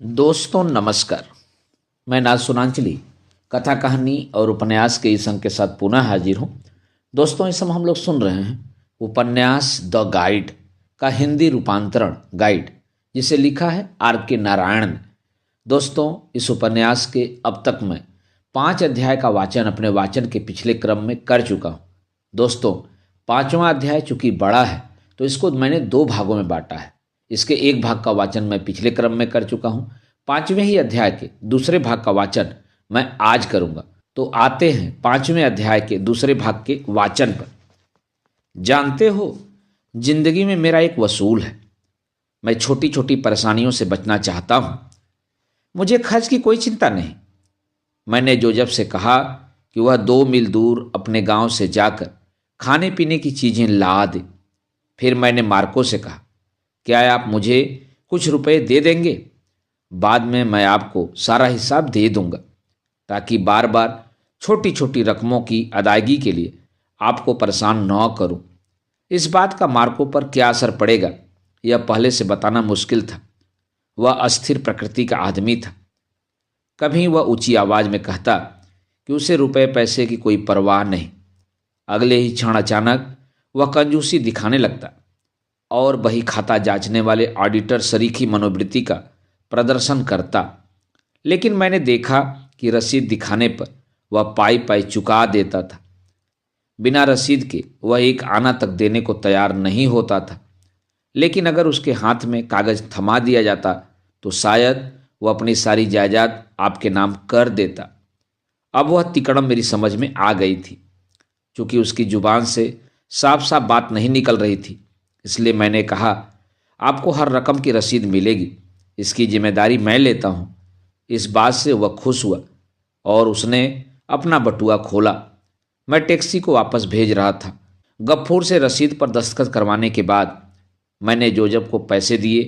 दोस्तों नमस्कार। मैं नाज सुनांचली कथा कहानी और उपन्यास के इस अंक के साथ पुनः हाजिर हूँ। दोस्तों इस समय हम लोग सुन रहे हैं उपन्यास द गाइड का हिंदी रूपांतरण गाइड, जिसे लिखा है R.K. नारायण ने। दोस्तों इस उपन्यास के अब तक मैं 5 अध्याय का वाचन अपने वाचन के पिछले क्रम में कर चुका हूँ। दोस्तों 5वां अध्याय चूंकि बड़ा है तो इसको मैंने 2 भागों में बांटा है। इसके एक भाग का वाचन मैं पिछले क्रम में कर चुका हूँ। 5वें ही अध्याय के दूसरे भाग का वाचन मैं आज करूँगा। तो आते हैं 5वें अध्याय के दूसरे भाग के वाचन पर। जानते हो, जिंदगी में मेरा एक वसूल है। मैं छोटी छोटी परेशानियों से बचना चाहता हूँ। मुझे खर्च की कोई चिंता नहीं। मैंने जोजफ से कहा कि वह 2 मील दूर अपने गांव से जाकर खाने पीने की चीज़ें ला दे। फिर मैंने मार्को से कहा, क्या आप मुझे कुछ रुपए दे देंगे? बाद में मैं आपको सारा हिसाब दे दूंगा, ताकि बार बार छोटी छोटी रकमों की अदायगी के लिए आपको परेशान न करूं। इस बात का मार्को पर क्या असर पड़ेगा, यह पहले से बताना मुश्किल था। वह अस्थिर प्रकृति का आदमी था। कभी वह ऊंची आवाज में कहता कि उसे रुपए पैसे की कोई परवाह नहीं। अगले ही क्षण अचानक वह कंजूसी दिखाने लगता और बही खाता जांचने वाले ऑडिटर सरीखी मनोवृत्ति का प्रदर्शन करता। लेकिन मैंने देखा कि रसीद दिखाने पर वह पाई पाई चुका देता था। बिना रसीद के वह एक आना तक देने को तैयार नहीं होता था। लेकिन अगर उसके हाथ में कागज थमा दिया जाता तो शायद वह अपनी सारी जायदाद आपके नाम कर देता। अब वह तिकड़म मेरी समझ में आ गई थी। चूंकि उसकी जुबान से साफ साफ बात नहीं निकल रही थी, इसलिए मैंने कहा, आपको हर रकम की रसीद मिलेगी। इसकी जिम्मेदारी मैं लेता हूँ। इस बात से वह खुश हुआ और उसने अपना बटुआ खोला। मैं टैक्सी को वापस भेज रहा था। गफूर से रसीद पर दस्तखत करवाने के बाद मैंने जोजब को पैसे दिए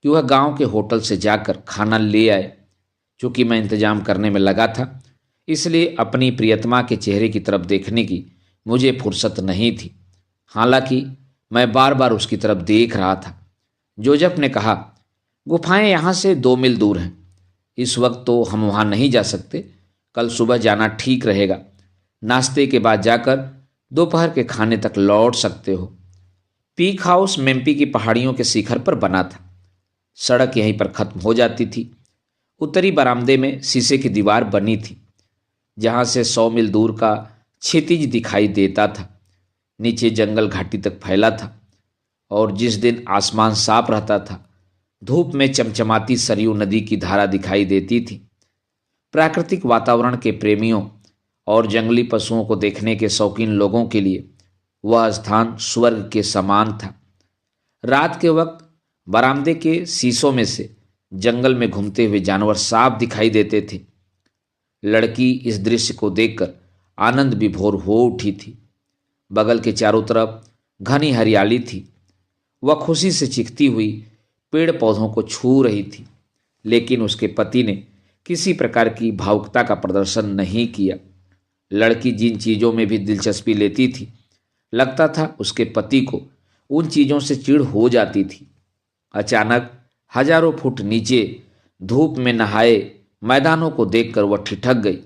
कि वह गांव के होटल से जाकर खाना ले आए। चूँकि मैं इंतजाम करने में लगा था, इसलिए अपनी प्रियतमा के चेहरे की तरफ देखने की मुझे फुर्सत नहीं थी। हालांकि मैं बार बार उसकी तरफ देख रहा था। जोजफ ने कहा, गुफाएं यहाँ से 2 मील दूर हैं। इस वक्त तो हम वहाँ नहीं जा सकते। कल सुबह जाना ठीक रहेगा। नाश्ते के बाद जाकर दोपहर के खाने तक लौट सकते हो। पीक हाउस मेम्पी की पहाड़ियों के शिखर पर बना था। सड़क यहीं पर खत्म हो जाती थी। उत्तरी बरामदे में शीशे की दीवार बनी थी, जहाँ से 100 मील दूर का क्षितिज दिखाई देता था। नीचे जंगल घाटी तक फैला था और जिस दिन आसमान साफ रहता था, धूप में चमचमाती सरयू नदी की धारा दिखाई देती थी। प्राकृतिक वातावरण के प्रेमियों और जंगली पशुओं को देखने के शौकीन लोगों के लिए वह स्थान स्वर्ग के समान था। रात के वक्त बरामदे के शीशों में से जंगल में घूमते हुए जानवर साफ दिखाई देते थे। लड़की इस दृश्य को देखकर आनंद विभोर हो उठी थी। बगल के चारों तरफ घनी हरियाली थी। वह खुशी से चीखती हुई पेड़ पौधों को छू रही थी। लेकिन उसके पति ने किसी प्रकार की भावुकता का प्रदर्शन नहीं किया। लड़की जिन चीज़ों में भी दिलचस्पी लेती थी, लगता था उसके पति को उन चीज़ों से चिढ़ हो जाती थी। अचानक हजारों फुट नीचे धूप में नहाए मैदानों को देखकर वह ठिठक गई।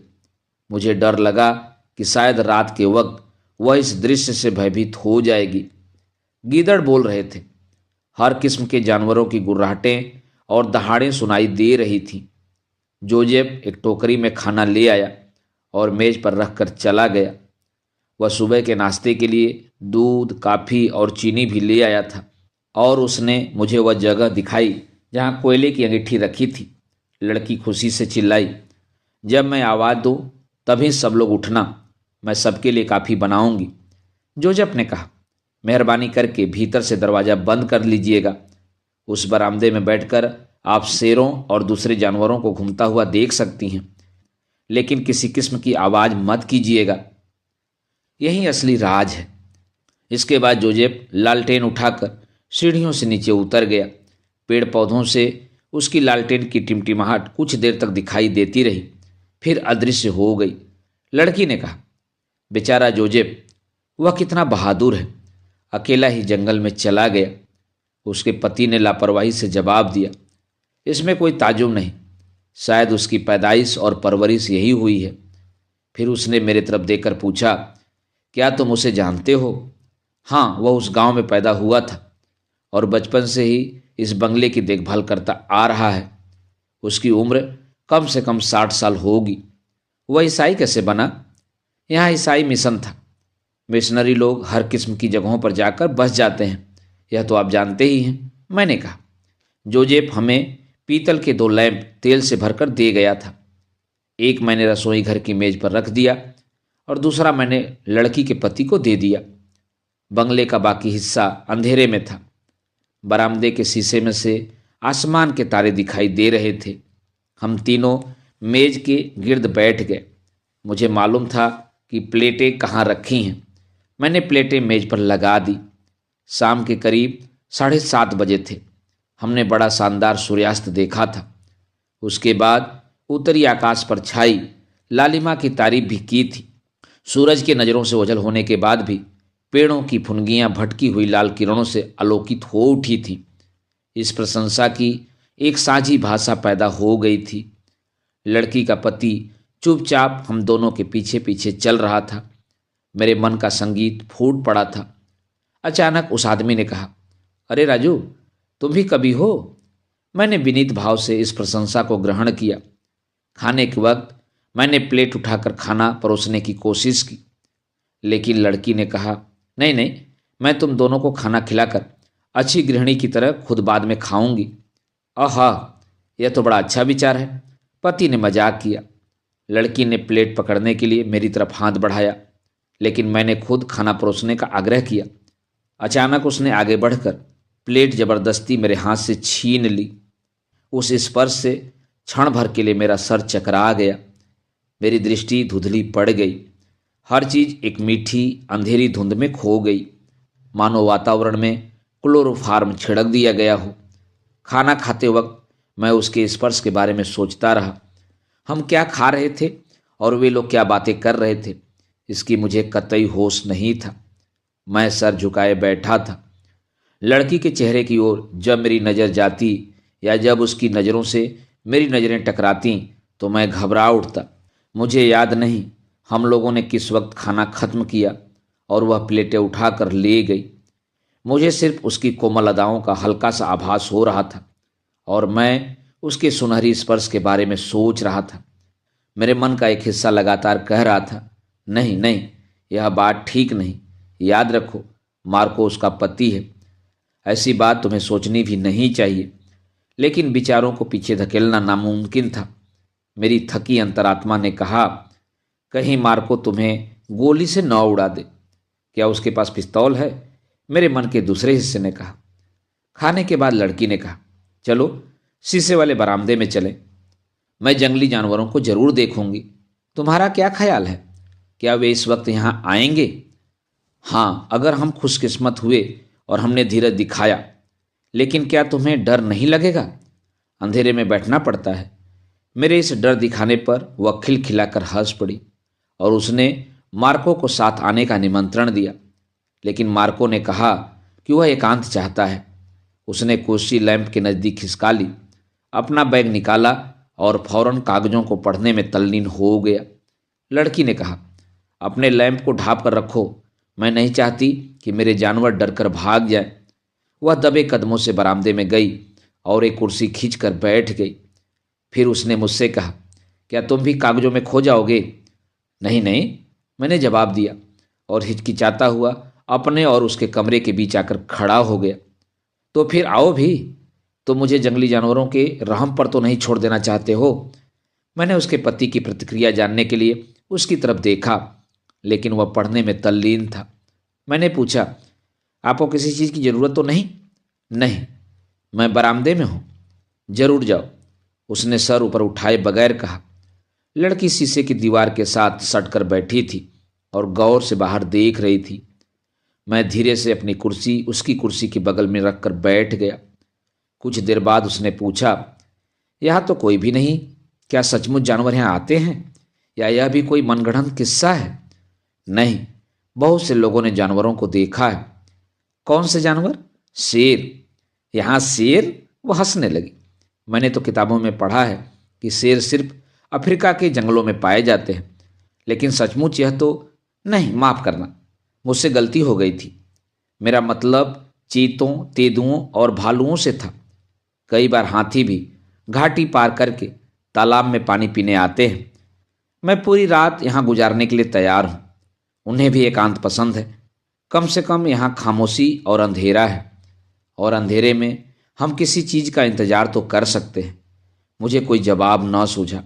मुझे डर लगा कि शायद रात के वक्त वह इस दृश्य से भयभीत हो जाएगी। गीदड़ बोल रहे थे। हर किस्म के जानवरों की गुर्राहटें और दहाड़ें सुनाई दे रही थीं। जोजेफ एक टोकरी में खाना ले आया और मेज पर रखकर चला गया। वह सुबह के नाश्ते के लिए दूध, कॉफ़ी और चीनी भी ले आया था और उसने मुझे वह जगह दिखाई जहाँ कोयले की अंगीठी रखी थी। लड़की खुशी से चिल्लाई, जब मैं आवाज़ दूँ तभी सब लोग उठना। मैं सबके लिए काफ़ी बनाऊंगी। जोजफ ने कहा, मेहरबानी करके भीतर से दरवाज़ा बंद कर लीजिएगा। उस बरामदे में बैठकर आप शेरों और दूसरे जानवरों को घूमता हुआ देख सकती हैं, लेकिन किसी किस्म की आवाज़ मत कीजिएगा। यही असली राज है। इसके बाद जोजेफ लालटेन उठाकर सीढ़ियों से नीचे उतर गया। पेड़ पौधों से उसकी लालटेन की टिमटिमाहट कुछ देर तक दिखाई देती रही, फिर अदृश्य हो गई। लड़की ने कहा, बेचारा जोजेफ, वह कितना बहादुर है, अकेला ही जंगल में चला गया। उसके पति ने लापरवाही से जवाब दिया, इसमें कोई ताजुब नहीं, शायद उसकी पैदाइश और परवरिश यही हुई है। फिर उसने मेरे तरफ देखकर पूछा, क्या तुम उसे जानते हो? हाँ, वह उस गांव में पैदा हुआ था और बचपन से ही इस बंगले की देखभाल करता आ रहा है। उसकी उम्र कम से कम 60 साल होगी। वह ईसाई कैसे बना? यहाँ ईसाई मिशन था। मिशनरी लोग हर किस्म की जगहों पर जाकर बस जाते हैं, यह तो आप जानते ही हैं। मैंने कहा। जोजेफ हमें पीतल के 2 लैंप तेल से भरकर दे गया था। एक मैंने रसोई घर की मेज पर रख दिया और दूसरा मैंने लड़की के पति को दे दिया। बंगले का बाकी हिस्सा अंधेरे में था। बरामदे के शीशे में से आसमान के तारे दिखाई दे रहे थे। हम तीनों मेज के गिर्द बैठ गए। मुझे मालूम था कि प्लेटें कहाँ रखी हैं। मैंने प्लेटें मेज पर लगा दी। शाम के करीब 7:30 बजे थे। हमने बड़ा शानदार सूर्यास्त देखा था। उसके बाद उत्तरी आकाश पर छाई लालिमा की तारीफ भी की थी। सूरज के नज़रों से ओझल होने के बाद भी पेड़ों की फुनगियां भटकी हुई लाल किरणों से आलोकित हो उठी थी। इस प्रशंसा की एक साझी भाषा पैदा हो गई थी। लड़की का पति चुपचाप हम दोनों के पीछे पीछे चल रहा था। मेरे मन का संगीत फूट पड़ा था। अचानक उस आदमी ने कहा, अरे राजू, तुम भी कभी हो? मैंने विनीत भाव से इस प्रशंसा को ग्रहण किया। खाने के वक्त मैंने प्लेट उठाकर खाना परोसने की कोशिश की, लेकिन लड़की ने कहा, नहीं नहीं, मैं तुम दोनों को खाना खिलाकर अच्छी गृहिणी की तरह खुद बाद में खाऊंगी। आहा, यह तो बड़ा अच्छा विचार है। पति ने मजाक किया। लड़की ने प्लेट पकड़ने के लिए मेरी तरफ हाथ बढ़ाया, लेकिन मैंने खुद खाना परोसने का आग्रह किया। अचानक उसने आगे बढ़कर प्लेट जबरदस्ती मेरे हाथ से छीन ली। उस स्पर्श से क्षण भर के लिए मेरा सर चकरा गया। मेरी दृष्टि धुंधली पड़ गई। हर चीज एक मीठी अंधेरी धुंध में खो गई, मानो वातावरण में क्लोरोफार्म छिड़क दिया गया हो। खाना खाते वक्त मैं उसके स्पर्श के बारे में सोचता रहा। हम क्या खा रहे थे और वे लोग क्या बातें कर रहे थे, इसकी मुझे कतई होश नहीं था। मैं सर झुकाए बैठा था। लड़की के चेहरे की ओर जब मेरी नज़र जाती या जब उसकी नज़रों से मेरी नज़रें टकराती तो मैं घबरा उठता। मुझे याद नहीं हम लोगों ने किस वक्त खाना खत्म किया और वह प्लेटें उठाकर ले गई। मुझे सिर्फ उसकी कोमल अदाओं का हल्का सा आभास हो रहा था और मैं उसके सुनहरी स्पर्श के बारे में सोच रहा था। मेरे मन का एक हिस्सा लगातार कह रहा था, नहीं नहीं, यह बात ठीक नहीं। याद रखो, मार्को उसका पति है। ऐसी बात तुम्हें सोचनी भी नहीं चाहिए। लेकिन विचारों को पीछे धकेलना नामुमकिन था। मेरी थकी अंतरात्मा ने कहा, कहीं मार्को तुम्हें गोली से न उड़ा दे। क्या उसके पास पिस्तौल है? मेरे मन के दूसरे हिस्से ने कहा। खाने के बाद लड़की ने कहा, चलो शीशे वाले बरामदे में चलें। मैं जंगली जानवरों को जरूर देखूंगी। तुम्हारा क्या ख्याल है? क्या वे इस वक्त यहाँ आएंगे? हाँ, अगर हम खुशकिस्मत हुए और हमने धीरज दिखाया। लेकिन क्या तुम्हें डर नहीं लगेगा? अंधेरे में बैठना पड़ता है। मेरे इस डर दिखाने पर वह खिलखिलाकर हंस पड़ी और उसने मार्को को साथ आने का निमंत्रण दिया। लेकिन मार्को ने कहा कि वह एकांत चाहता है। उसने कुर्सी लैंप के नज़दीक खिसका ली, अपना बैग निकाला और फौरन कागजों को पढ़ने में तल्लीन हो गया। लड़की ने कहा, अपने लैंप को ढाँप कर रखो। मैं नहीं चाहती कि मेरे जानवर डरकर भाग जाए। वह दबे कदमों से बरामदे में गई और एक कुर्सी खींचकर बैठ गई। फिर उसने मुझसे कहा, क्या तुम भी कागजों में खो जाओगे? नहीं नहीं, मैंने जवाब दिया और हिचकिचाता हुआ अपने और उसके कमरे के बीच आकर खड़ा हो गया। तो फिर आओ भी। तो मुझे जंगली जानवरों के रहम पर तो नहीं छोड़ देना चाहते हो? मैंने उसके पति की प्रतिक्रिया जानने के लिए उसकी तरफ देखा, लेकिन वह पढ़ने में तल्लीन था। मैंने पूछा, आपको किसी चीज़ की ज़रूरत तो नहीं? नहीं, मैं बरामदे में हूँ, जरूर जाओ, उसने सर ऊपर उठाए बगैर कहा। लड़की शीशे की दीवार के साथ सटकर बैठी थी और गौर से बाहर देख रही थी। मैं धीरे से अपनी कुर्सी उसकी कुर्सी के बगल में रखकर बैठ गया। कुछ देर बाद उसने पूछा, यहाँ तो कोई भी नहीं, क्या सचमुच जानवर यहाँ आते हैं या यह भी कोई मनगढ़ंत किस्सा है? नहीं, बहुत से लोगों ने जानवरों को देखा है। कौन से जानवर? शेर। यहाँ शेर? वह हंसने लगी। मैंने तो किताबों में पढ़ा है कि शेर सिर्फ अफ्रीका के जंगलों में पाए जाते हैं, लेकिन सचमुच यह तो नहीं। माफ़ करना, मुझसे गलती हो गई थी। मेरा मतलब चीतों, तेंदुओं और भालुओं से था। कई बार हाथी भी घाटी पार करके तालाब में पानी पीने आते हैं। मैं पूरी रात यहाँ गुजारने के लिए तैयार हूँ। उन्हें भी एकांत पसंद है। कम से कम यहाँ खामोशी और अंधेरा है, और अंधेरे में हम किसी चीज़ का इंतजार तो कर सकते हैं। मुझे कोई जवाब न सूझा।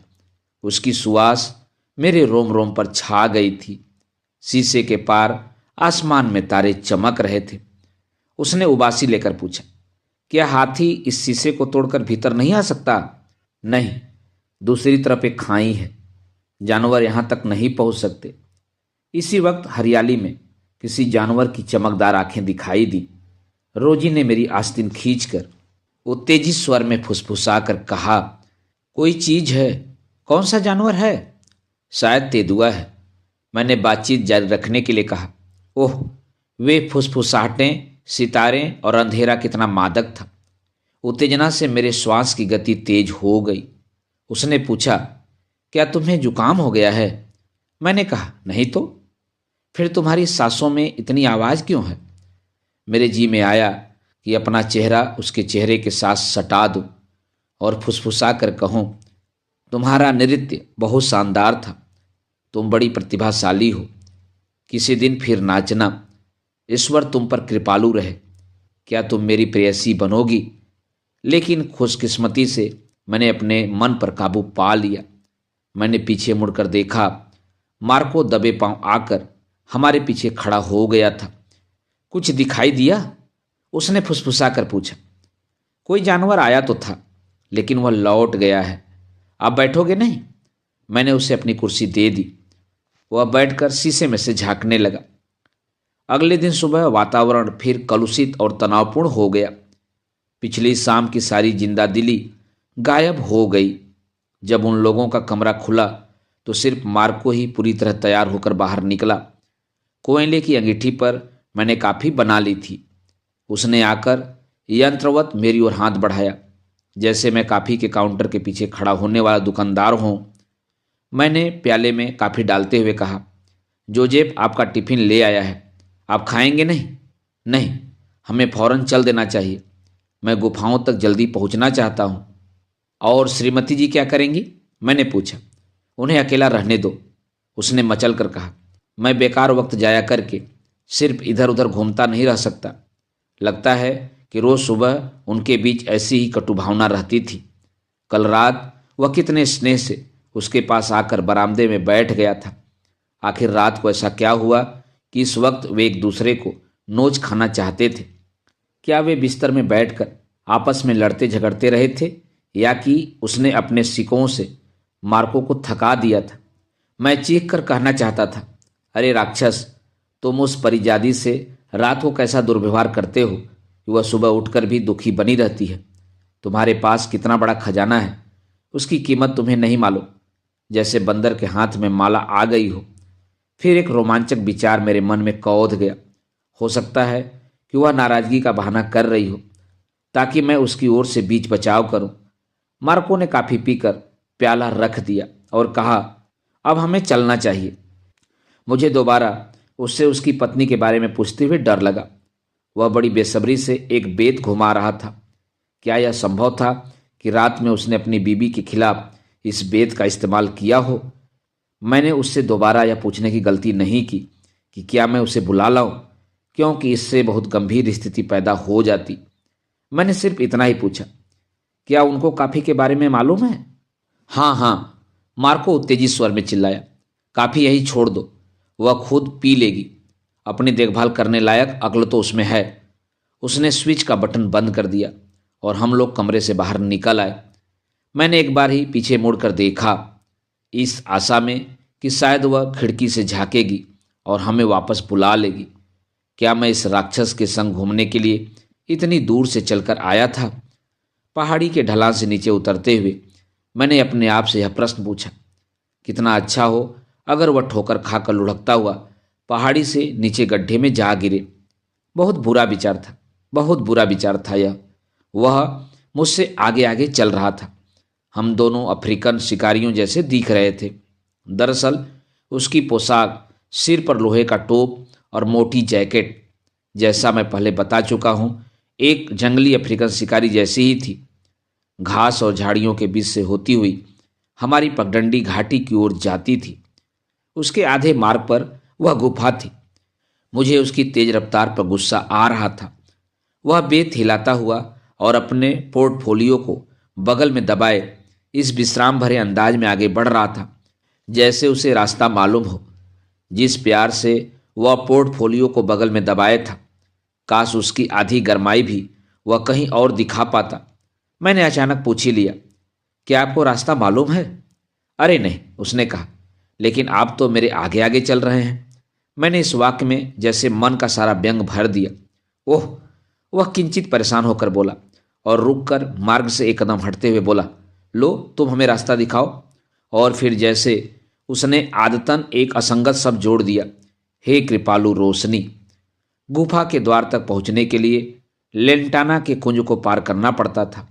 उसकी सुवास मेरे रोम रोम पर छा गई थी। शीशे के पार आसमान में तारे चमक रहे थे। उसने उबासी लेकर पूछा, क्या हाथी इस शीशे को तोड़कर भीतर नहीं आ सकता? नहीं, दूसरी तरफ एक खाई है। जानवर यहाँ तक नहीं पहुँच सकते। इसी वक्त हरियाली में किसी जानवर की चमकदार आंखें दिखाई दी। रोजी ने मेरी आस्तीन खींचकर उत्तेजित स्वर में फुसफुसाकर कहा, कोई चीज है। कौन सा जानवर है? शायद तेंदुआ है। मैंने बातचीत जारी रखने के लिए कहा। ओह, वे फुसफुसाहटें, सितारे और अंधेरा कितना मादक था। उत्तेजना से मेरे श्वास की गति तेज हो गई। उसने पूछा, क्या तुम्हें जुकाम हो गया है? मैंने कहा, नहीं तो। फिर तुम्हारी सांसों में इतनी आवाज़ क्यों है? मेरे जी में आया कि अपना चेहरा उसके चेहरे के साथ सटा दूं और फुसफुसा कर कहूं, तुम्हारा नृत्य बहुत शानदार था। तुम बड़ी प्रतिभाशाली हो। किसी दिन फिर नाचना। ईश्वर तुम पर कृपालु रहे। क्या तुम मेरी प्रेयसी बनोगी? लेकिन खुशकिस्मती से मैंने अपने मन पर काबू पा लिया। मैंने पीछे मुड़कर देखा। मार्को दबे पांव आकर हमारे पीछे खड़ा हो गया था। कुछ दिखाई दिया? उसने फुसफुसा कर पूछा। कोई जानवर आया तो था, लेकिन वह लौट गया है। आप बैठोगे नहीं? मैंने उसे अपनी कुर्सी दे दी। वह बैठकर शीशे में से झांकने लगा। अगले दिन सुबह वातावरण फिर कलुषित और तनावपूर्ण हो गया। पिछली शाम की सारी जिंदादिली गायब हो गई। जब उन लोगों का कमरा खुला तो सिर्फ मार्को ही पूरी तरह तैयार होकर बाहर निकला। कोयले की अंगीठी पर मैंने काफ़ी बना ली थी। उसने आकर यंत्रवत मेरी ओर हाथ बढ़ाया, जैसे मैं कॉफ़ी के काउंटर के पीछे खड़ा होने वाला दुकानदार हूँ। मैंने प्याले में कॉफ़ी डालते हुए कहा, जोजेफ आपका टिफ़िन ले आया है। आप खाएंगे नहीं? नहीं, हमें फौरन चल देना चाहिए। मैं गुफाओं तक जल्दी पहुंचना चाहता हूं। और श्रीमती जी क्या करेंगी? मैंने पूछा। उन्हें अकेला रहने दो, उसने मचल कर कहा। मैं बेकार वक्त जाया करके सिर्फ इधर उधर घूमता नहीं रह सकता। लगता है कि रोज़ सुबह उनके बीच ऐसी ही कटुभावना रहती थी। कल रात वह कितने स्नेह से उसके पास आकर बरामदे में बैठ गया था। आखिर रात को ऐसा क्या हुआ कि इस वक्त वे एक दूसरे को नोच खाना चाहते थे? क्या वे बिस्तर में बैठकर आपस में लड़ते झगड़ते रहे थे, या कि उसने अपने सिकों से मार्को को थका दिया था? मैं चीख कर कहना चाहता था, अरे राक्षस, तुम उस परिजादी से रात को कैसा दुर्व्यवहार करते हो कि वह सुबह उठकर भी दुखी बनी रहती है। तुम्हारे पास कितना बड़ा खजाना है, उसकी कीमत तुम्हें नहीं मालूम। जैसे बंदर के हाथ में माला आ गई हो। फिर एक रोमांचक विचार मेरे मन में कौंध गया। हो सकता है कि वह नाराजगी का बहाना कर रही हो ताकि मैं उसकी ओर से बीच बचाव करूं। मार्को ने कॉफी पीकर प्याला रख दिया और कहा, अब हमें चलना चाहिए। मुझे दोबारा उससे उसकी पत्नी के बारे में पूछते हुए डर लगा। वह बड़ी बेसब्री से एक बेत घुमा रहा था। क्या यह संभव था कि रात में उसने अपनी बीबी के खिलाफ इस बेत का इस्तेमाल किया हो? मैंने उससे दोबारा यह पूछने की गलती नहीं की कि क्या मैं उसे बुला लाऊं, क्योंकि इससे बहुत गंभीर स्थिति पैदा हो जाती। मैंने सिर्फ इतना ही पूछा, क्या उनको कॉफी के बारे में मालूम है? हाँ हाँ, मार्को उत्तेजित स्वर में चिल्लाया। कॉफी यही छोड़ दो, वह खुद पी लेगी। अपनी देखभाल करने लायक अक्ल तो उसमें है। उसने स्विच का बटन बंद कर दिया और हम लोग कमरे से बाहर निकल आए। मैंने एक बार ही पीछे मुड़कर देखा, इस आशा में कि शायद वह खिड़की से झांकेगी और हमें वापस बुला लेगी। क्या मैं इस राक्षस के संग घूमने के लिए इतनी दूर से चलकर आया था? पहाड़ी के ढलान से नीचे उतरते हुए मैंने अपने आप से यह प्रश्न पूछा, कितना अच्छा हो अगर वह ठोकर खाकर लुढ़कता हुआ पहाड़ी से नीचे गड्ढे में जा गिरे। बहुत बुरा विचार था, बहुत बुरा विचार था यह। वह मुझसे आगे आगे चल रहा था। हम दोनों अफ्रीकन शिकारियों जैसे दिख रहे थे। दरअसल उसकी पोशाक, सिर पर लोहे का टोप और मोटी जैकेट, जैसा मैं पहले बता चुका हूँ, एक जंगली अफ्रीकन शिकारी जैसी ही थी। घास और झाड़ियों के बीच से होती हुई हमारी पगडंडी घाटी की ओर जाती थी। उसके आधे मार्ग पर वह गुफा थी। मुझे उसकी तेज रफ्तार पर गुस्सा आ रहा था। वह बेत हिलाता हुआ और अपने पोर्टफोलियो को बगल में दबाए इस विश्राम भरे अंदाज में आगे बढ़ रहा था, जैसे उसे रास्ता मालूम हो। जिस प्यार से वह पोर्टफोलियो को बगल में दबाए था, काश उसकी आधी गरमाई भी वह कहीं और दिखा पाता। मैंने अचानक पूछ ही लिया, क्या आपको रास्ता मालूम है? अरे नहीं, उसने कहा, लेकिन आप तो मेरे आगे आगे चल रहे हैं। मैंने इस वाक्य में जैसे मन का सारा व्यंग भर दिया। ओह, वह किंचित परेशान होकर बोला और रुककर मार्ग से एक कदम हटते हुए बोला, लो तुम हमें रास्ता दिखाओ। और फिर जैसे उसने आदतन एक असंगत शब्द जोड़ दिया, हे कृपालु रोशनी। गुफा के द्वार तक पहुंचने के लिए लेंटाना के कुंज को पार करना पड़ता था।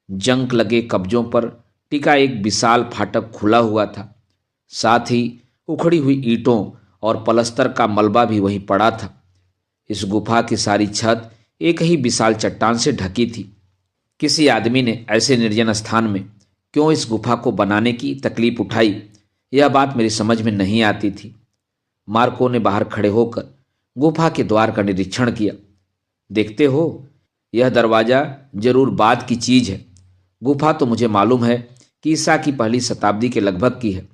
जंग लगे कब्जों पर टिका एक विशाल फाटक खुला हुआ था। साथ ही उखड़ी हुई ईंटों और पलस्तर का मलबा भी वहीं पड़ा था। इस गुफा की सारी छत एक ही विशाल चट्टान से ढकी थी। किसी आदमी ने ऐसे निर्जन स्थान में क्यों इस गुफा को बनाने की तकलीफ उठाई, यह बात मेरी समझ में नहीं आती थी। मार्को ने बाहर खड़े होकर गुफा के द्वार का निरीक्षण किया। देखते हो, यह दरवाजा जरूर बाद की चीज है। गुफा तो मुझे मालूम है कि ईसा की पहली शताब्दी के लगभग की है।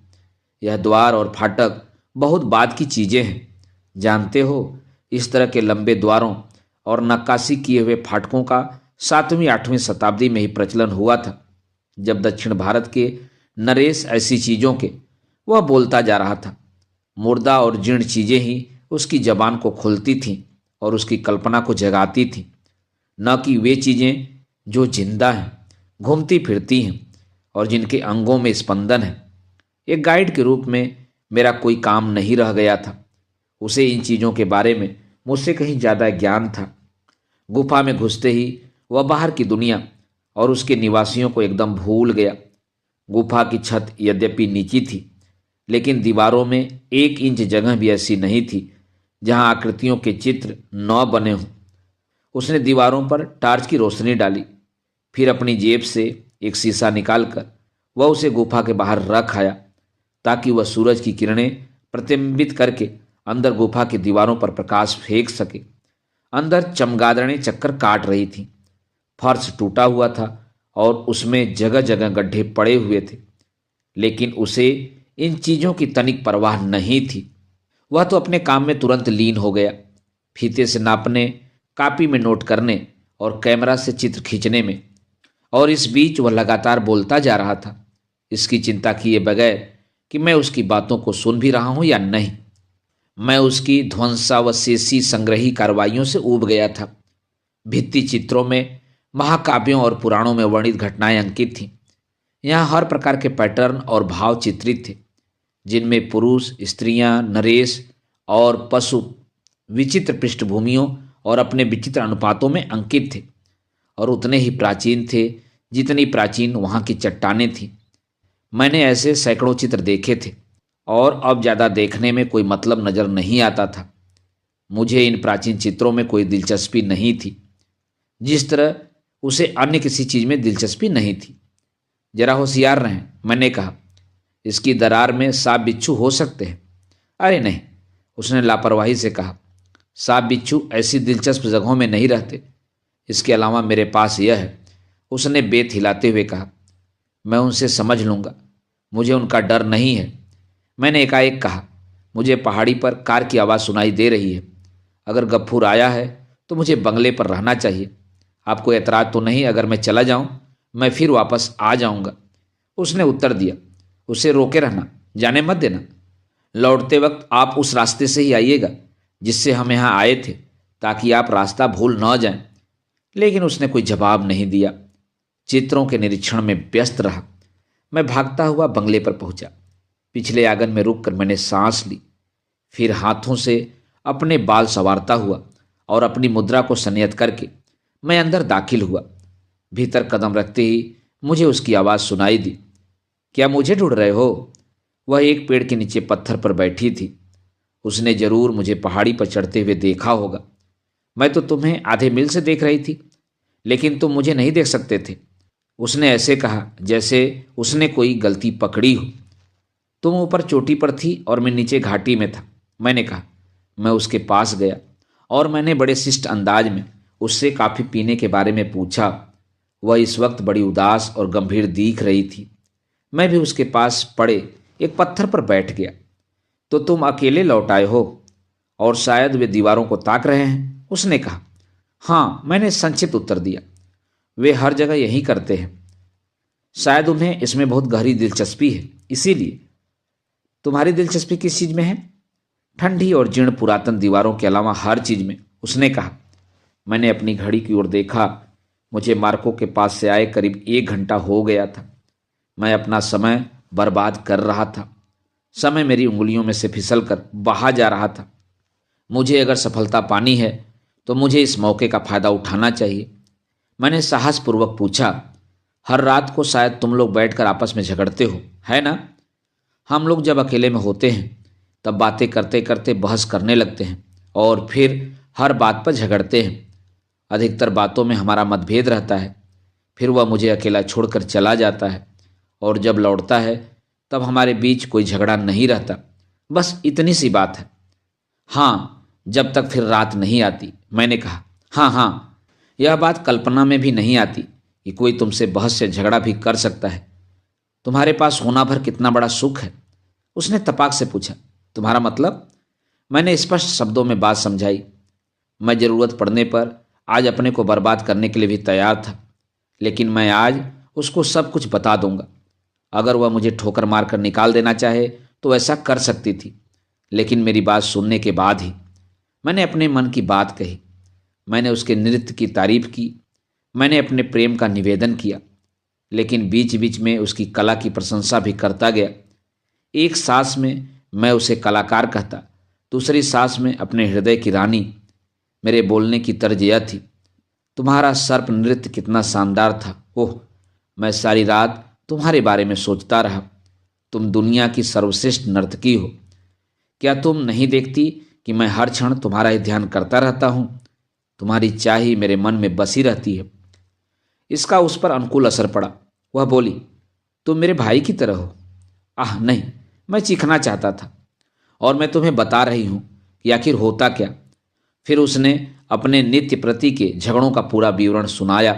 यह द्वार और फाटक बहुत बाद की चीजें हैं। जानते हो, इस तरह के लंबे द्वारों और नक्काशी किए हुए फाटकों का 7वीं-8वीं शताब्दी में ही प्रचलन हुआ था, जब दक्षिण भारत के नरेश ऐसी चीजों के वह बोलता जा रहा था। मुर्दा और जीर्ण चीजें ही उसकी जबान को खोलती थीं और उसकी कल्पना को जगाती थीं, न कि वे चीजें जो जिंदा हैं, घूमती फिरती हैं और जिनके अंगों में स्पंदन है। एक गाइड के रूप में मेरा कोई काम नहीं रह गया था। उसे इन चीज़ों के बारे में मुझसे कहीं ज़्यादा ज्ञान था। गुफा में घुसते ही वह बाहर की दुनिया और उसके निवासियों को एकदम भूल गया। गुफा की छत यद्यपि नीची थी, लेकिन दीवारों में 1 इंच जगह भी ऐसी नहीं थी जहां आकृतियों के चित्र न बने हों। उसने दीवारों पर टार्च की रोशनी डाली, फिर अपनी जेब से एक शीशा निकालकर वह उसे गुफा के बाहर रख आया, ताकि वह सूरज की किरणें प्रतिबिंबित करके अंदर गुफा की दीवारों पर प्रकाश फेंक सके। अंदर चमगादड़ें चक्कर काट रही थीं। फर्श टूटा हुआ था और उसमें जगह जगह गड्ढे पड़े हुए थे, लेकिन उसे इन चीज़ों की तनिक परवाह नहीं थी। वह तो अपने काम में तुरंत लीन हो गया, फीते से नापने, कापी में नोट करने और कैमरा से चित्र खींचने में। और इस बीच वह लगातार बोलता जा रहा था, इसकी चिंता किए बगैर कि मैं उसकी बातों को सुन भी रहा हूं या नहीं। मैं उसकी ध्वंसावशेषी संग्रही कार्रवाइयों से ऊब गया था। भित्ति चित्रों में महाकाव्यों और पुराणों में वर्णित घटनाएं अंकित थीं। यहाँ हर प्रकार के पैटर्न और भाव चित्रित थे, जिनमें पुरुष, स्त्रियां, नरेश और पशु विचित्र पृष्ठभूमियों और अपने विचित्र अनुपातों में अंकित थे, और उतने ही प्राचीन थे जितनी प्राचीन वहाँ की चट्टानें थीं। मैंने ऐसे सैकड़ों चित्र देखे थे और अब ज़्यादा देखने में कोई मतलब नज़र नहीं आता था। मुझे इन प्राचीन चित्रों में कोई दिलचस्पी नहीं थी, जिस तरह उसे अन्य किसी चीज़ में दिलचस्पी नहीं थी। जरा होशियार रहें, मैंने कहा, इसकी दरार में सांप बिच्छू हो सकते हैं। अरे नहीं, उसने लापरवाही से कहा, सांप बिच्छू ऐसी दिलचस्प जगहों में नहीं रहते। इसके अलावा मेरे पास यह है, उसने बेत हिलाते हुए कहा। मैं उनसे समझ लूँगा, मुझे उनका डर नहीं है। मैंने एकाएक कहा, मुझे पहाड़ी पर कार की आवाज़ सुनाई दे रही है। अगर गफूर आया है तो मुझे बंगले पर रहना चाहिए। आपको एतराज़ तो नहीं अगर मैं चला जाऊं? मैं फिर वापस आ जाऊंगा। उसने उत्तर दिया, उसे रोके रहना, जाने मत देना। लौटते वक्त आप उस रास्ते से ही आइएगा जिससे हम यहाँ आए थे, ताकि आप रास्ता भूल न जाएं। लेकिन उसने कोई जवाब नहीं दिया, चित्रों के निरीक्षण में व्यस्त रहा। मैं भागता हुआ बंगले पर पहुंचा। पिछले आंगन में रुककर मैंने सांस ली, फिर हाथों से अपने बाल संवारता हुआ और अपनी मुद्रा को संयत करके मैं अंदर दाखिल हुआ। भीतर कदम रखते ही मुझे उसकी आवाज़ सुनाई दी। क्या मुझे ढूंढ रहे हो? वह एक पेड़ के नीचे पत्थर पर बैठी थी। उसने जरूर मुझे पहाड़ी पर चढ़ते हुए देखा होगा। मैं तो तुम्हें आधे मील से देख रही थी, लेकिन तुम मुझे नहीं देख सकते थे। उसने ऐसे कहा जैसे उसने कोई गलती पकड़ी हो। तुम ऊपर चोटी पर थी और मैं नीचे घाटी में था, मैंने कहा। मैं उसके पास गया और मैंने बड़े शिष्ट अंदाज में उससे काफ़ी पीने के बारे में पूछा। वह इस वक्त बड़ी उदास और गंभीर दिख रही थी। मैं भी उसके पास पड़े एक पत्थर पर बैठ गया। तो तुम अकेले लौट आए हो और शायद वे दीवारों को ताक रहे हैं, उसने कहा। हाँ, मैंने संक्षिप्त उत्तर दिया। वे हर जगह यही करते हैं। शायद उन्हें इसमें बहुत गहरी दिलचस्पी है, इसीलिए। तुम्हारी दिलचस्पी किस चीज़ में है? ठंडी और जीर्ण पुरातन दीवारों के अलावा हर चीज़ में, उसने कहा। मैंने अपनी घड़ी की ओर देखा। मुझे मार्को के पास से आए करीब 1 घंटा हो गया था। मैं अपना समय बर्बाद कर रहा था। समय मेरी उंगलियों में से फिसल कर बहा जा रहा था। मुझे अगर सफलता पानी है तो मुझे इस मौके का फायदा उठाना चाहिए। मैंने साहसपूर्वक पूछा, हर रात को शायद तुम लोग बैठकर आपस में झगड़ते हो, है ना? हम लोग जब अकेले में होते हैं तब बातें करते करते बहस करने लगते हैं और फिर हर बात पर झगड़ते हैं। अधिकतर बातों में हमारा मतभेद रहता है। फिर वह मुझे अकेला छोड़कर चला जाता है और जब लौटता है तब हमारे बीच कोई झगड़ा नहीं रहता। बस इतनी सी बात है। हाँ, जब तक फिर रात नहीं आती, मैंने कहा। हाँ हाँ, यह बात कल्पना में भी नहीं आती कि कोई तुमसे बहस से झगड़ा भी कर सकता है। तुम्हारे पास होना भर कितना बड़ा सुख है, उसने तपाक से पूछा। तुम्हारा मतलब? मैंने स्पष्ट शब्दों में बात समझाई। मैं जरूरत पड़ने पर आज अपने को बर्बाद करने के लिए भी तैयार था, लेकिन मैं आज उसको सब कुछ बता दूंगा। अगर वह मुझे ठोकर मारकर निकाल देना चाहे तो ऐसा कर सकती थी, लेकिन मेरी बात सुनने के बाद ही। मैंने अपने मन की बात कही। मैंने उसके नृत्य की तारीफ की। मैंने अपने प्रेम का निवेदन किया, लेकिन बीच बीच में उसकी कला की प्रशंसा भी करता गया। एक सांस में मैं उसे कलाकार कहता, दूसरी सांस में अपने हृदय की रानी। मेरे बोलने की तर्ज यह थी, तुम्हारा सर्प नृत्य कितना शानदार था। ओह, मैं सारी रात तुम्हारे बारे में सोचता रहा। तुम दुनिया की सर्वश्रेष्ठ नर्तकी हो। क्या तुम नहीं देखती कि मैं हर क्षण तुम्हारा ही ध्यान करता रहता हूँ? तुम्हारी चाह ही मेरे मन में बसी रहती है। इसका उस पर अनुकूल असर पड़ा। वह बोली, तुम मेरे भाई की तरह हो। आह नहीं, मैं चीखना चाहता था। और मैं तुम्हें बता रही हूँ कि आखिर होता क्या। फिर उसने अपने नित्य प्रति के झगड़ों का पूरा विवरण सुनाया।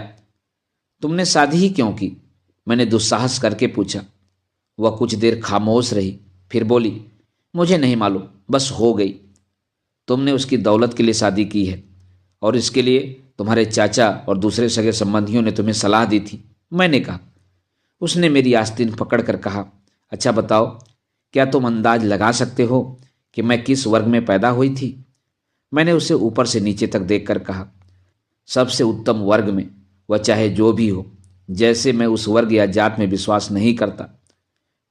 तुमने शादी ही क्यों की? मैंने दुस्साहस करके पूछा। वह कुछ देर खामोश रही, फिर बोली, मुझे नहीं मालूम, बस हो गई। तुमने उसकी दौलत के लिए शादी की है और इसके लिए तुम्हारे चाचा और दूसरे सगे संबंधियों ने तुम्हें सलाह दी थी, मैंने कहा। उसने मेरी आस्तीन पकड़कर कहा, अच्छा बताओ, क्या तुम अंदाज लगा सकते हो कि मैं किस वर्ग में पैदा हुई थी? मैंने उसे ऊपर से नीचे तक देखकर कहा, सबसे उत्तम वर्ग में, वह चाहे जो भी हो। जैसे मैं उस वर्ग या जात में विश्वास नहीं करता।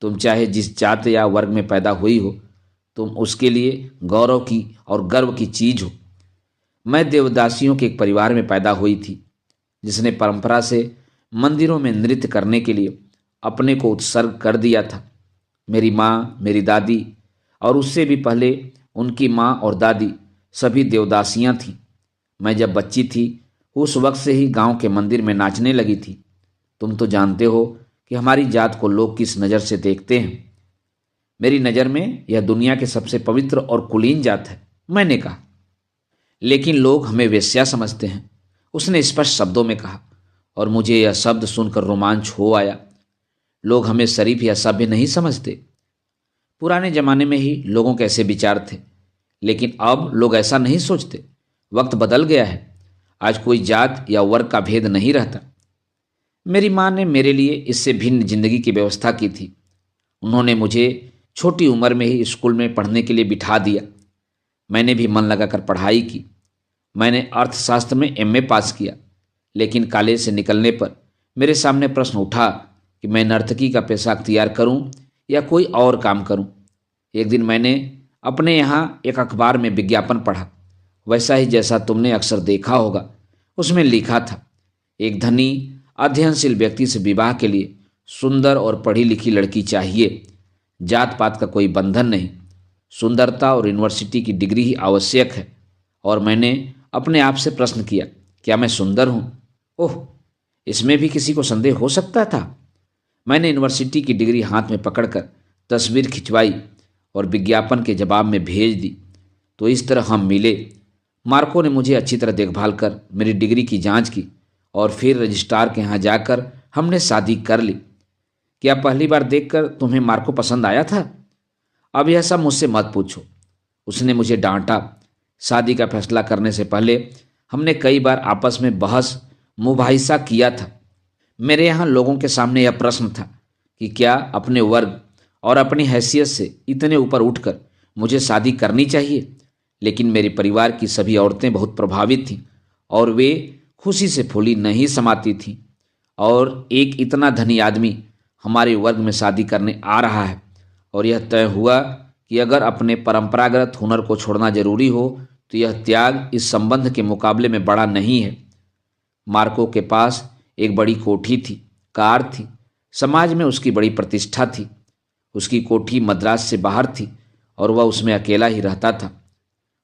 तुम चाहे जिस जात या वर्ग में पैदा हुई हो, तुम उसके लिए गौरव की और गर्व की चीज हो। मैं देवदासियों के एक परिवार में पैदा हुई थी, जिसने परंपरा से मंदिरों में नृत्य करने के लिए अपने को उत्सर्ग कर दिया था। मेरी माँ, मेरी दादी और उससे भी पहले उनकी माँ और दादी सभी देवदासियाँ थीं। मैं जब बच्ची थी उस वक्त से ही गांव के मंदिर में नाचने लगी थी। तुम तो जानते हो कि हमारी जात को लोग किस नज़र से देखते हैं। मेरी नज़र में यह दुनिया के सबसे पवित्र और कुलीन जात है, मैंने कहा। लेकिन लोग हमें वेश्या समझते हैं, उसने स्पष्ट शब्दों में कहा, और मुझे यह शब्द सुनकर रोमांच हो आया। लोग हमें शरीफ या सभ्य नहीं समझते। पुराने जमाने में ही लोगों के ऐसे विचार थे, लेकिन अब लोग ऐसा नहीं सोचते। वक्त बदल गया है। आज कोई जात या वर्ग का भेद नहीं रहता। मेरी माँ ने मेरे लिए इससे भिन्न जिंदगी की व्यवस्था की थी। उन्होंने मुझे छोटी उम्र में ही स्कूल में पढ़ने के लिए बिठा दिया। मैंने भी मन लगाकर पढ़ाई की। मैंने अर्थशास्त्र में एमए पास किया, लेकिन कॉलेज से निकलने पर मेरे सामने प्रश्न उठा कि मैं नर्तकी का पेशा अख्तियार करूं या कोई और काम करूं। एक दिन मैंने अपने यहाँ एक अखबार में विज्ञापन पढ़ा, वैसा ही जैसा तुमने अक्सर देखा होगा। उसमें लिखा था, एक धनी अध्ययनशील व्यक्ति से विवाह के लिए सुंदर और पढ़ी लिखी लड़की चाहिए। जात पात का कोई बंधन नहीं, सुंदरता और यूनिवर्सिटी की डिग्री ही आवश्यक है। और मैंने अपने आप से प्रश्न किया, क्या मैं सुंदर हूँ? ओह, इसमें भी किसी को संदेह हो सकता था। मैंने यूनिवर्सिटी की डिग्री हाथ में पकड़कर तस्वीर खिंचवाई और विज्ञापन के जवाब में भेज दी। तो इस तरह हम मिले। मार्को ने मुझे अच्छी तरह देखभाल कर मेरी डिग्री की जांच की और फिर रजिस्ट्रार के यहाँ जाकर हमने शादी कर ली। क्या पहली बार देखकर तुम्हें मार्को पसंद आया था? अब यह सब मुझसे मत पूछो, उसने मुझे डांटा। शादी का फैसला करने से पहले हमने कई बार आपस में बहस मुबाहिसा किया था। मेरे यहाँ लोगों के सामने यह प्रश्न था कि क्या अपने वर्ग और अपनी हैसियत से इतने ऊपर उठकर मुझे शादी करनी चाहिए। लेकिन मेरे परिवार की सभी औरतें बहुत प्रभावित थीं और वे खुशी से फूली नहीं समाती थीं। और एक इतना धनी आदमी हमारे वर्ग में शादी करने आ रहा है और यह तय हुआ कि अगर अपने परंपरागत हुनर को छोड़ना जरूरी हो तो यह त्याग इस संबंध के मुकाबले में बड़ा नहीं है। मार्को के पास एक बड़ी कोठी थी, कार थी, समाज में उसकी बड़ी प्रतिष्ठा थी। उसकी कोठी मद्रास से बाहर थी और वह उसमें अकेला ही रहता था।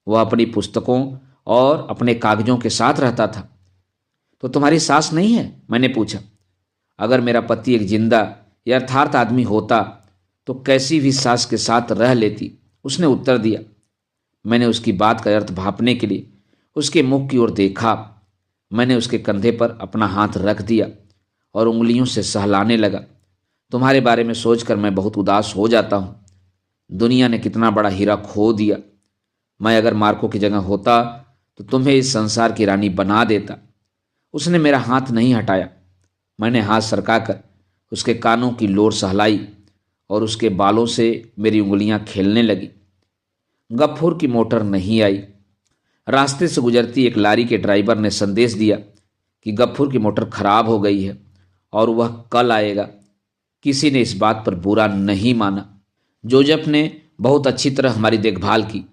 वह अपनी पुस्तकों और अपने कागजों के साथ रहता था। तो तुम्हारी सास नहीं है? मैंने पूछा। अगर मेरा पति एक जिंदा यथार्थ आदमी होता तो कैसी भी सास के साथ रह लेती, उसने उत्तर दिया। मैंने उसकी बात का अर्थ भांपने के लिए उसके मुख की ओर देखा। मैंने उसके कंधे पर अपना हाथ रख दिया और उंगलियों से सहलाने लगा। तुम्हारे बारे में सोचकर मैं बहुत उदास हो जाता हूँ। दुनिया ने कितना बड़ा हीरा खो दिया। मैं अगर मार्को की जगह होता तो तुम्हें इस संसार की रानी बना देता। उसने मेरा हाथ नहीं हटाया। मैंने हाथ सरकाकर उसके कानों की लोर सहलाई और उसके बालों से मेरी उंगलियां खेलने लगी। गफूर की मोटर नहीं आई। रास्ते से गुजरती एक लारी के ड्राइवर ने संदेश दिया कि गफूर की मोटर खराब हो गई है और वह कल आएगा। किसी ने इस बात पर बुरा नहीं माना। जोजेफ ने बहुत अच्छी तरह हमारी देखभाल की।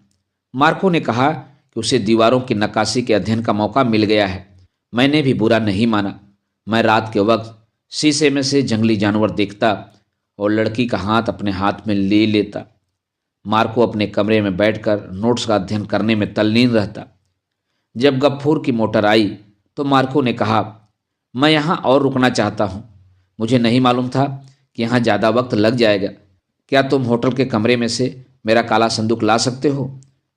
मार्को ने कहा कि उसे दीवारों की नक्काशी के अध्ययन का मौका मिल गया है। मैंने भी बुरा नहीं माना। मैं रात के वक्त शीशे में से जंगली जानवर देखता और लड़की का हाथ अपने हाथ में ले लेता। मार्को अपने कमरे में बैठकर नोट्स का अध्ययन करने में तल्लीन रहता। जब गफूर की मोटर आई तो मार्को ने कहा, मैं यहाँ और रुकना चाहता हूँ। मुझे नहीं मालूम था कि यहाँ ज़्यादा वक्त लग जाएगा। क्या तुम होटल के कमरे में से मेरा काला संदूक ला सकते हो?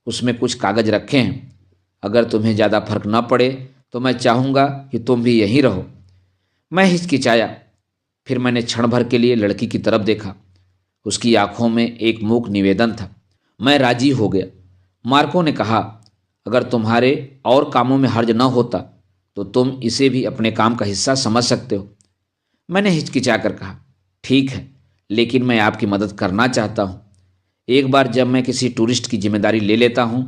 उसमें कुछ कागज रखे हैं। अगर तुम्हें ज़्यादा फर्क न पड़े तो मैं चाहूँगा कि तुम भी यहीं रहो। मैं हिचकिचाया। फिर मैंने क्षण भर के लिए लड़की की तरफ देखा। उसकी आंखों में एक मूक निवेदन था। मैं राजी हो गया। मार्को ने कहा, अगर तुम्हारे और कामों में हर्ज न होता तो तुम इसे भी अपने काम का हिस्सा समझ सकते हो। मैंने हिचकिचाकर कहा, ठीक है, लेकिन मैं आपकी मदद करना चाहता हूँ। एक बार जब मैं किसी टूरिस्ट की जिम्मेदारी ले लेता हूँ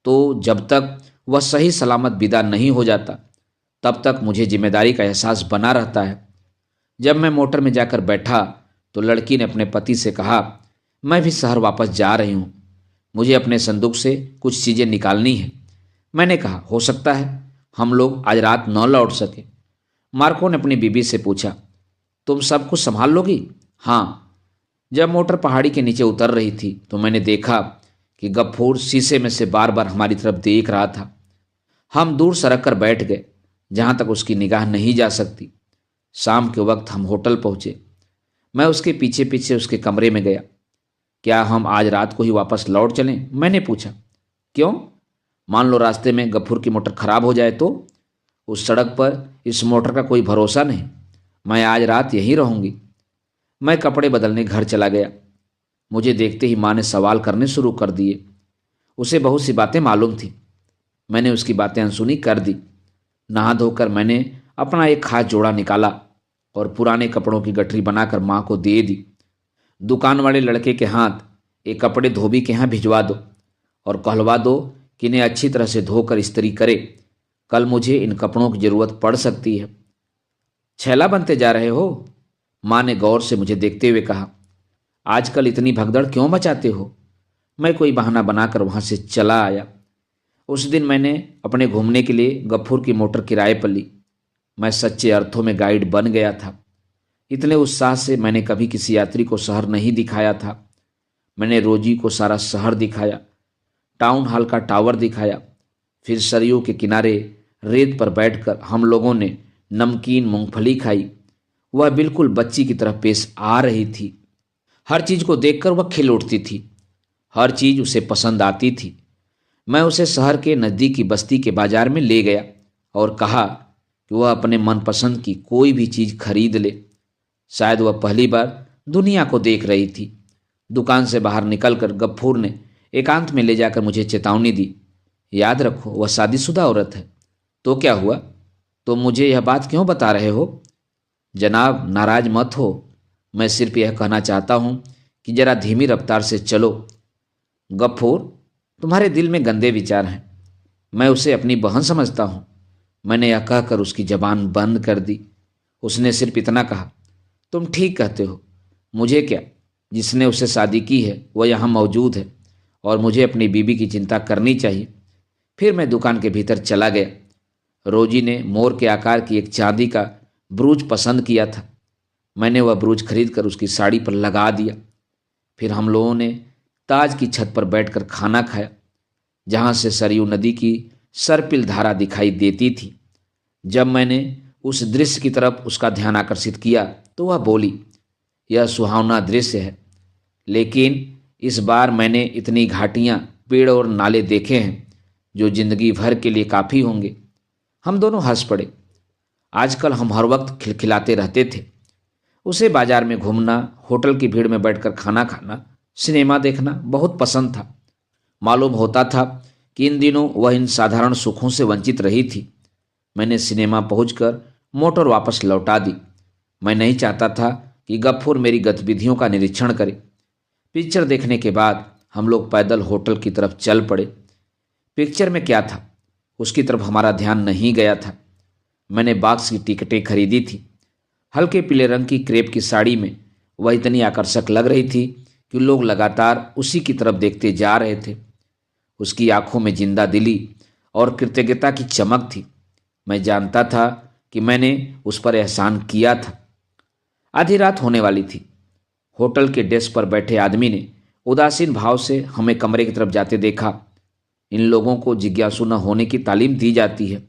तो जब तक वह सही सलामत विदा नहीं हो जाता तब तक मुझे जिम्मेदारी का एहसास बना रहता है। जब मैं मोटर में जाकर बैठा तो लड़की ने अपने पति से कहा, मैं भी शहर वापस जा रही हूँ, मुझे अपने संदूक से कुछ चीज़ें निकालनी है। मैंने कहा, हो सकता है हम लोग आज रात न लौट सके। मार्को ने अपनी बीबी से पूछा, तुम सब कुछ संभाल लोगी? हाँ। जब मोटर पहाड़ी के नीचे उतर रही थी तो मैंने देखा कि गफूर शीशे में से बार बार हमारी तरफ देख रहा था। हम दूर सरक कर बैठ गए जहाँ तक उसकी निगाह नहीं जा सकती। शाम के वक्त हम होटल पहुँचे। मैं उसके पीछे पीछे उसके कमरे में गया। क्या हम आज रात को ही वापस लौट चलें? मैंने पूछा। क्यों? मान लो रास्ते में गफूर की मोटर खराब हो जाए तो? उस सड़क पर इस मोटर का कोई भरोसा नहीं। मैं आज रात यहीं रहूंगी। मैं कपड़े बदलने घर चला गया। मुझे देखते ही माँ ने सवाल करने शुरू कर दिए। उसे बहुत सी बातें मालूम थी। मैंने उसकी बातें अनसुनी कर दी। नहा धोकर मैंने अपना एक खास जोड़ा निकाला और पुराने कपड़ों की गठरी बनाकर माँ को दे दी। दुकान वाले लड़के के हाथ एक कपड़े धोबी के यहाँ भिजवा दो और कहलवा दो कि इन्हें अच्छी तरह से धोकर इस्त्री करे। कल मुझे इन कपड़ों की ज़रूरत पड़ सकती है। छैला बनते जा रहे हो? माँ ने गौर से मुझे देखते हुए कहा। आजकल इतनी भगदड़ क्यों मचाते हो? मैं कोई बहाना बनाकर वहाँ से चला आया। उस दिन मैंने अपने घूमने के लिए गफूर की मोटर किराए पर ली। मैं सच्चे अर्थों में गाइड बन गया था। इतने उत्साह से मैंने कभी किसी यात्री को शहर नहीं दिखाया था। मैंने रोजी को सारा शहर दिखाया, टाउन हॉल का टावर दिखाया। फिर सरयू के किनारे रेत पर बैठकर हम लोगों ने नमकीन मूंगफली खाई। वह बिल्कुल बच्ची की तरह पेश आ रही थी। हर चीज को देखकर वह खिल उठती थी। हर चीज उसे पसंद आती थी। मैं उसे शहर के नज़दीकी बस्ती के बाजार में ले गया और कहा कि वह अपने मनपसंद की कोई भी चीज खरीद ले। शायद वह पहली बार दुनिया को देख रही थी। दुकान से बाहर निकलकर गफूर ने एकांत में ले जाकर मुझे चेतावनी दी, याद रखो वह शादीशुदा औरत है। तो क्या हुआ? तो मुझे यह बात क्यों बता रहे हो? जनाब नाराज मत हो, मैं सिर्फ यह कहना चाहता हूँ कि जरा धीमी रफ्तार से चलो। गफूर, तुम्हारे दिल में गंदे विचार हैं। मैं उसे अपनी बहन समझता हूँ। मैंने यह कहकर उसकी जबान बंद कर दी। उसने सिर्फ इतना कहा, तुम ठीक कहते हो। मुझे क्या, जिसने उससे शादी की है वह यहाँ मौजूद है और मुझे अपनी बीबी की चिंता करनी चाहिए। फिर मैं दुकान के भीतर चला गया। रोजी ने मोर के आकार की एक चांदी का ब्रूज पसंद किया था। मैंने वह ब्रूज खरीदकर उसकी साड़ी पर लगा दिया। फिर हम लोगों ने ताज की छत पर बैठकर खाना खाया, जहाँ से सरयू नदी की सरपिल धारा दिखाई देती थी। जब मैंने उस दृश्य की तरफ उसका ध्यान आकर्षित किया तो वह बोली, यह सुहावना दृश्य है, लेकिन इस बार मैंने इतनी घाटियाँ, पेड़ और नाले देखे हैं जो जिंदगी भर के लिए काफ़ी होंगे। हम दोनों हंस पड़े। आजकल हम हर वक्त खिलखिलाते रहते थे। उसे बाजार में घूमना, होटल की भीड़ में बैठकर खाना खाना, सिनेमा देखना बहुत पसंद था। मालूम होता था कि इन दिनों वह इन साधारण सुखों से वंचित रही थी। मैंने सिनेमा पहुंचकर मोटर वापस लौटा दी। मैं नहीं चाहता था कि गफूर मेरी गतिविधियों का निरीक्षण करे। पिक्चर देखने के बाद हम लोग पैदल होटल की तरफ चल पड़े। पिक्चर में क्या था, उसकी तरफ हमारा ध्यान नहीं गया था। मैंने बॉक्स की टिकटें खरीदी थी। हल्के पीले रंग की क्रेप की साड़ी में वह इतनी आकर्षक लग रही थी कि लोग लगातार उसी की तरफ देखते जा रहे थे। उसकी आंखों में जिंदा दिली और कृतज्ञता की चमक थी। मैं जानता था कि मैंने उस पर एहसान किया था। आधी रात होने वाली थी। होटल के डेस्क पर बैठे आदमी ने उदासीन भाव से हमें कमरे की तरफ जाते देखा। इन लोगों को जिज्ञासु न होने की तालीम दी जाती है।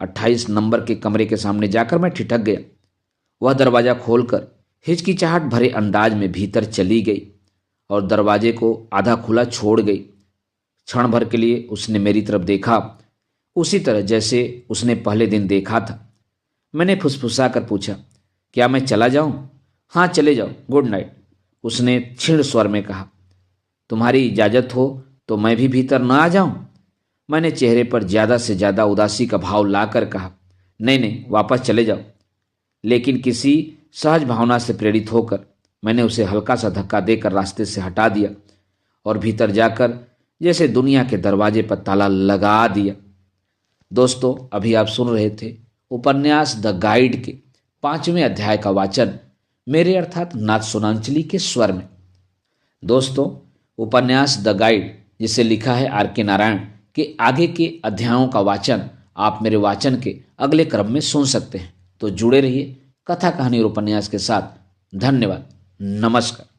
28 नंबर के कमरे के सामने जाकर मैं ठिठक गया। वह दरवाज़ा खोलकर हिचकिचाहट भरे अंदाज में भीतर चली गई और दरवाजे को आधा खुला छोड़ गई। क्षण भर के लिए उसने मेरी तरफ देखा, उसी तरह जैसे उसने पहले दिन देखा था। मैंने फुसफुसा कर पूछा, क्या मैं चला जाऊं? हाँ चले जाओ, गुड नाइट, उसने क्षीण स्वर में कहा। तुम्हारी इजाज़त हो तो मैं भी भीतर न आ जाऊं? मैंने चेहरे पर ज़्यादा से ज़्यादा उदासी का भाव लाकर कहा, नहीं नहीं, वापस चले जाओ। लेकिन किसी सहज भावना से प्रेरित होकर मैंने उसे हल्का सा धक्का देकर रास्ते से हटा दिया और भीतर जाकर जैसे दुनिया के दरवाजे पर ताला लगा दिया। दोस्तों, अभी आप सुन रहे थे उपन्यास द गाइड के 5वें अध्याय का वाचन मेरे अर्थात नाथ सोनांचली के स्वर में। दोस्तों, उपन्यास द गाइड, जिसे लिखा है आर के नारायण, के आगे के अध्यायों का वाचन आप मेरे वाचन के अगले क्रम में सुन सकते हैं। तो जुड़े रहिए कथा कहानी और उपन्यास के साथ। धन्यवाद। नमस्कार।